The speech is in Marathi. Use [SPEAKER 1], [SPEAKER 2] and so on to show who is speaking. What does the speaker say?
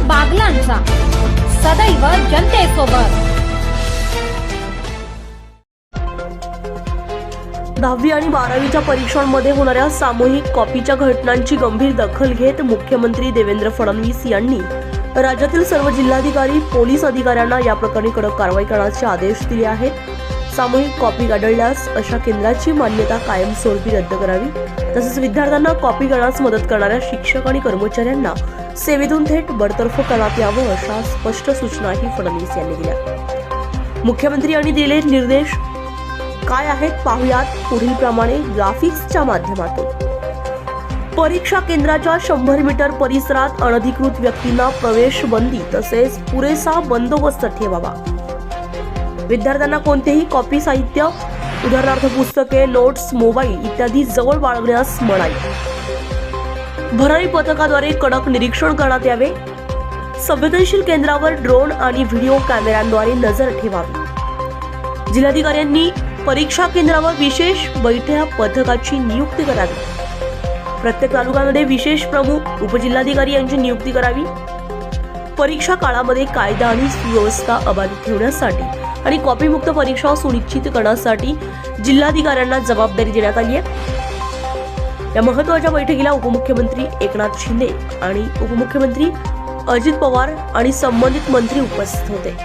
[SPEAKER 1] बागलांचा, सदैव जनतेसोबत।
[SPEAKER 2] 10वी आणि 12वीच्या परीक्षांमध्ये होणाऱ्या सामूहिक कॉपीच्या घटनांची गंभीर दखल घेत मुख्यमंत्री देवेंद्र फडणवीस यांनी राज्यातील सर्व जिल्हाधिकारी, पोलीस अधिकाऱ्यांना या प्रकरणी कडक कारवाई करण्याचे आदेश दिले आहेत। सामूहिक कॉपी आढळल्यास अशा केंद्राची मान्यता कायमस्वरूपी रद्द करावी, तसेच विद्यार्थ्यांना कॉपी करण्यास मदत करणाऱ्या शिक्षक आणि कर्मचाऱ्यांना सेवेतून थेट बडतर्फ करण्यात यावं, अशा स्पष्ट सूचनाही फडणवीस यांनी दिल्या। मुख्यमंत्री यांनी दिलेले निर्देश काय आहेत पाहुयात पुढील प्रमाणे ग्राफिक्सच्या माध्यमातून। परीक्षा केंद्राच्या 100 मीटर परिसरात अनधिकृत व्यक्तींना प्रवेश बंदी तसेच पुरेसा बंदोबस्त ठेवावा। विद्यार्थ्यांना कोणतेही कॉपी साहित्य, उदाहरणार्थ पुस्तके, नोट्स, मोबाईल इत्यादी जवळ बाळगण्यास मनाई। भरारी पथकाद्वारे कडक निरीक्षण करण्यात यावे। संवेदनशील केंद्रावर ड्रोन आणि व्हिडिओ कॅमेऱ्यांद्वारे नजर ठेवावी। जिल्हाधिकाऱ्यांनी परीक्षा केंद्रावर विशेष बैठक पथकाची नियुक्ती करावी। प्रत्येक तालुक्यामध्ये विशेष प्रमुख, उपजिल्हाधिकारी यांची नियुक्ती करावी। परीक्षा काळामध्ये कायदा आणि सुव्यवस्था अबाधित ठेवण्यासाठी आणि कॉपीमुक्त परीक्षा सुनिश्चित करण्यासाठी जिल्हाधिकाऱ्यांना जबाबदारी देण्यात आली आहे। या महत्त्वाच्या बैठकीला उपमुख्यमंत्री एकनाथ शिंदे आणि उपमुख्यमंत्री अजित पवार आणि संबंधित मंत्री उपस्थित होते।